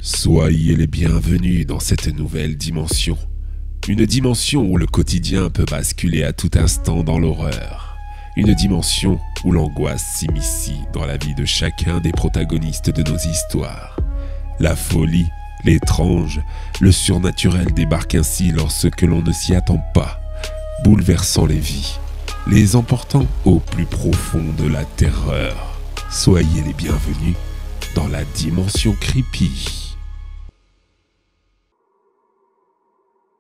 Soyez les bienvenus dans cette nouvelle dimension. Une dimension où le quotidien peut basculer à tout instant dans l'horreur. Une dimension où l'angoisse s'immisce dans la vie de chacun des protagonistes de nos histoires. La folie, l'étrange, le surnaturel débarquent ainsi lorsque l'on ne s'y attend pas, bouleversant les vies, les emportant au plus profond de la terreur. Soyez les bienvenus dans la dimension creepy.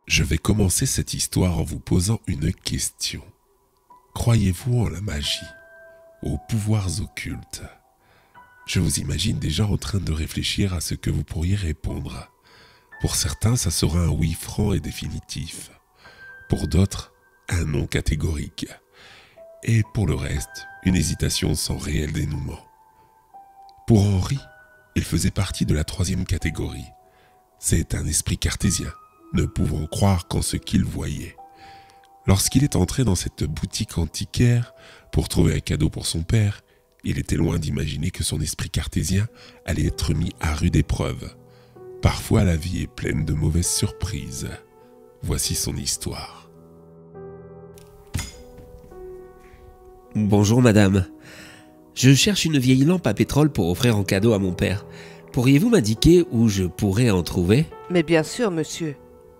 Je vais commencer cette histoire en vous posant une question. Croyez-vous en la magie, aux pouvoirs occultes? Je vous imagine déjà en train de réfléchir à ce que vous pourriez répondre. Pour certains, ça sera un oui franc et définitif. Pour d'autres, un non catégorique. Et pour le reste, une hésitation sans réel dénouement. Pour Henri, il faisait partie de la troisième catégorie. C'est un esprit cartésien, ne pouvant croire qu'en ce qu'il voyait. Lorsqu'il est entré dans cette boutique antiquaire pour trouver un cadeau pour son père, il était loin d'imaginer que son esprit cartésien allait être mis à rude épreuve. Parfois, la vie est pleine de mauvaises surprises. Voici son histoire. Bonjour madame. Je cherche une vieille lampe à pétrole pour offrir en cadeau à mon père. Pourriez-vous m'indiquer où je pourrais en trouver? Mais bien sûr, monsieur.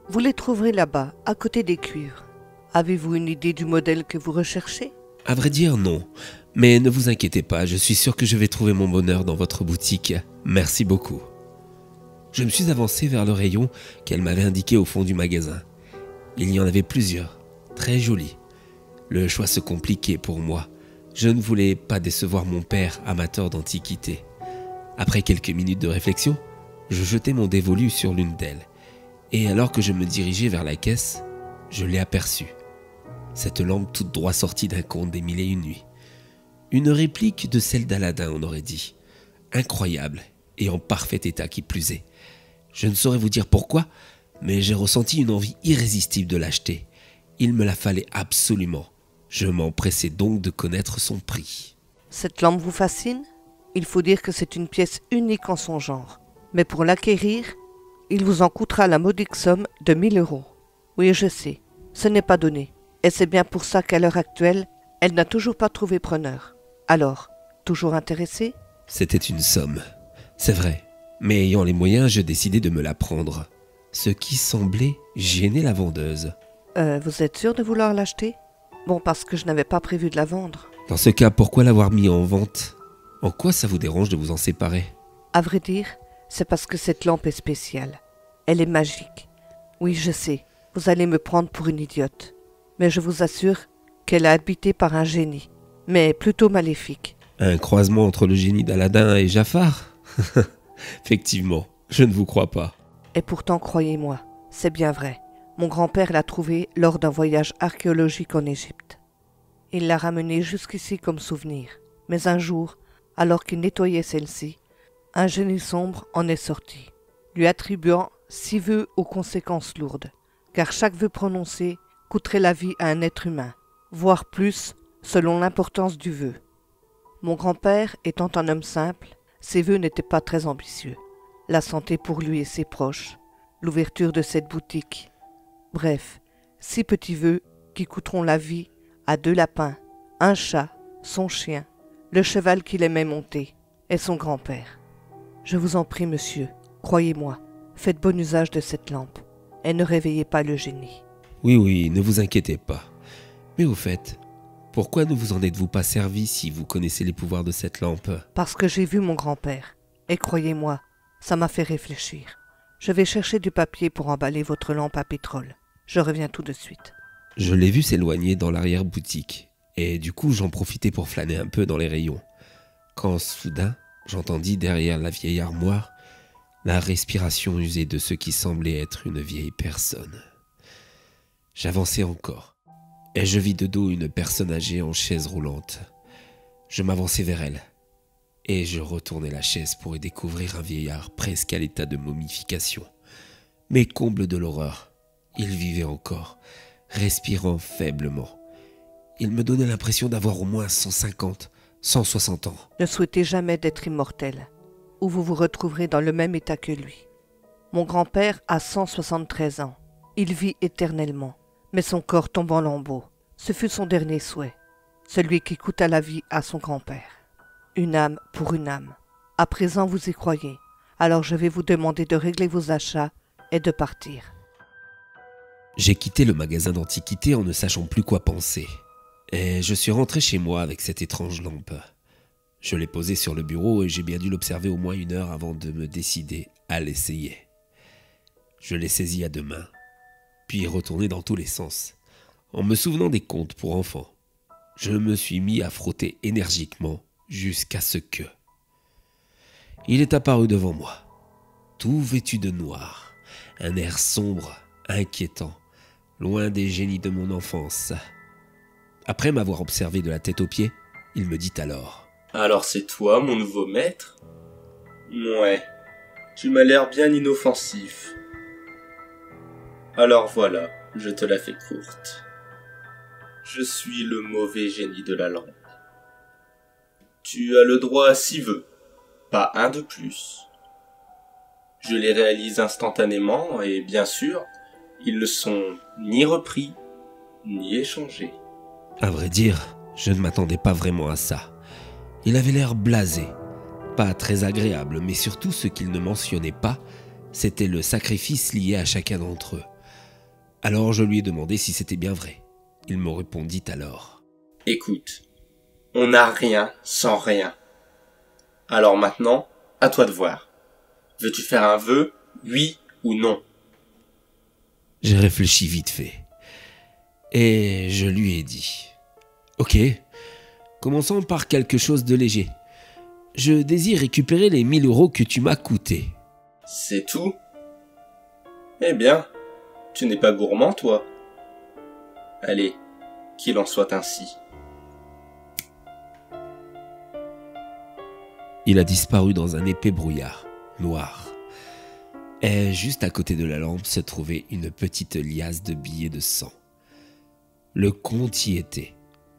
Vous les trouverez là-bas, à côté des cuivres. Avez-vous une idée du modèle que vous recherchez? À vrai dire, non. Mais ne vous inquiétez pas, je suis sûr que je vais trouver mon bonheur dans votre boutique. Merci beaucoup. Je me suis avancé vers le rayon qu'elle m'avait indiqué au fond du magasin. Il y en avait plusieurs, très jolis. Le choix se compliquait pour moi. Je ne voulais pas décevoir mon père, amateur d'antiquités. Après quelques minutes de réflexion, je jetai mon dévolu sur l'une d'elles. Et alors que je me dirigeais vers la caisse, je l'ai aperçue. Cette lampe toute droit sortie d'un conte des Mille et une nuits. Une réplique de celle d'Aladin, on aurait dit. Incroyable et en parfait état qui plus est. Je ne saurais vous dire pourquoi, mais j'ai ressenti une envie irrésistible de l'acheter. Il me la fallait absolument. Je m'empressais donc de connaître son prix. Cette lampe vous fascine? Il faut dire que c'est une pièce unique en son genre. Mais pour l'acquérir, il vous en coûtera la modique somme de 1000 €. Oui, je sais, ce n'est pas donné. Et c'est bien pour ça qu'à l'heure actuelle, elle n'a toujours pas trouvé preneur. Alors, toujours intéressé? C'était une somme, c'est vrai. Mais ayant les moyens, je décidai de me la prendre. Ce qui semblait gêner la vendeuse. Vous êtes sûr de vouloir l'acheter? Bon, parce que je n'avais pas prévu de la vendre. Dans ce cas, pourquoi l'avoir mis en vente? En quoi ça vous dérange de vous en séparer? À vrai dire, c'est parce que cette lampe est spéciale. Elle est magique. Oui, je sais, vous allez me prendre pour une idiote. Mais je vous assure qu'elle est habitée par un génie, mais plutôt maléfique. Un croisement entre le génie d'Aladin et Jafar? Effectivement, je ne vous crois pas. Et pourtant, croyez-moi, c'est bien vrai. Mon grand-père l'a trouvée lors d'un voyage archéologique en Égypte. Il l'a ramenée jusqu'ici comme souvenir. Mais un jour, alors qu'il nettoyait celle-ci, un génie sombre en est sorti, lui attribuant 6 vœux aux conséquences lourdes, car chaque vœu prononcé coûterait la vie à un être humain, voire plus selon l'importance du vœu. Mon grand-père étant un homme simple, ses vœux n'étaient pas très ambitieux. La santé pour lui et ses proches, l'ouverture de cette boutique. Bref, 6 petits vœux qui coûteront la vie à 2 lapins, un chat, son chien, le cheval qu'il aimait monter et son grand-père. Je vous en prie, monsieur, croyez-moi, faites bon usage de cette lampe et ne réveillez pas le génie. Oui, ne vous inquiétez pas. Mais au fait, pourquoi ne vous en êtes-vous pas servi si vous connaissez les pouvoirs de cette lampe? Parce que j'ai vu mon grand-père, et croyez-moi, ça m'a fait réfléchir. Je vais chercher du papier pour emballer votre lampe à pétrole. Je reviens tout de suite. Je l'ai vu s'éloigner dans l'arrière-boutique, et du coup j'en profitais pour flâner un peu dans les rayons. Quand soudain, j'entendis derrière la vieille armoire la respiration usée de ce qui semblait être une vieille personne. J'avançai encore, et je vis de dos une personne âgée en chaise roulante. Je m'avançai vers elle, et je retournai la chaise pour y découvrir un vieillard presque à l'état de momification. Mais comble de l'horreur, il vivait encore, respirant faiblement. Il me donnait l'impression d'avoir au moins 150, 160 ans. Ne souhaitez jamais d'être immortel, ou vous vous retrouverez dans le même état que lui. Mon grand-père a 173 ans. Il vit éternellement, mais son corps tombe en lambeaux. Ce fut son dernier souhait, celui qui coûta la vie à son grand-père. Une âme pour une âme. À présent, vous y croyez. Alors je vais vous demander de régler vos achats et de partir. J'ai quitté le magasin d'antiquités en ne sachant plus quoi penser. Et je suis rentré chez moi avec cette étrange lampe. Je l'ai posée sur le bureau et j'ai bien dû l'observer au moins 1 heure avant de me décider à l'essayer. Je l'ai saisie à 2 mains, puis retourné dans tous les sens. En me souvenant des contes pour enfants, je me suis mis à frotter énergiquement jusqu'à ce que... Il est apparu devant moi, tout vêtu de noir, un air sombre, inquiétant, loin des génies de mon enfance. Après m'avoir observé de la tête aux pieds, il me dit alors: « Alors c'est toi, mon nouveau maître ? Ouais, tu m'as l'air bien inoffensif. Alors voilà, je te la fais courte. Je suis le mauvais génie de la lampe. Tu as le droit à 6 vœux, pas un de plus. Je les réalise instantanément et bien sûr, ils ne sont ni repris, ni échangés. » À vrai dire, je ne m'attendais pas vraiment à ça. Il avait l'air blasé, pas très agréable, mais surtout ce qu'il ne mentionnait pas, c'était le sacrifice lié à chacun d'entre eux. Alors je lui ai demandé si c'était bien vrai. Il me répondit alors: « Écoute, on n'a rien sans rien. Alors maintenant, à toi de voir. Veux-tu faire un vœu, oui ou non ?» J'ai réfléchi vite fait. Et je lui ai dit: « Ok, commençons par quelque chose de léger. Je désire récupérer les 1 000 € que tu m'as coûtés. » C'est tout ? Eh bien, tu n'es pas gourmand, toi. Allez, qu'il en soit ainsi. Il a disparu dans un épais brouillard, noir. Et juste à côté de la lampe se trouvait une petite liasse de billets de 100. Le compte y était,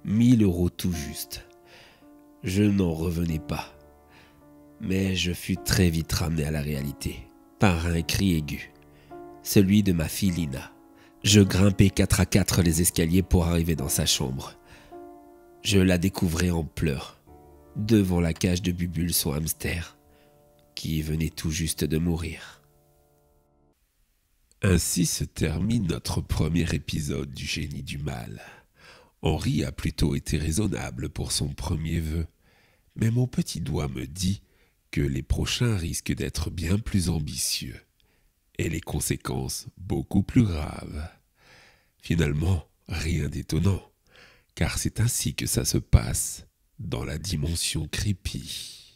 1 000 € tout juste. Je n'en revenais pas. Mais je fus très vite ramené à la réalité, par un cri aigu, celui de ma fille Lina. Je grimpais 4 à 4 les escaliers pour arriver dans sa chambre. Je la découvrais en pleurs, devant la cage de Bubule, son hamster, qui venait tout juste de mourir. Ainsi se termine notre premier épisode du Génie du Mal. Henri a plutôt été raisonnable pour son premier vœu, mais mon petit doigt me dit que les prochains risquent d'être bien plus ambitieux, et les conséquences beaucoup plus graves. Finalement, rien d'étonnant, car c'est ainsi que ça se passe dans la dimension creepy.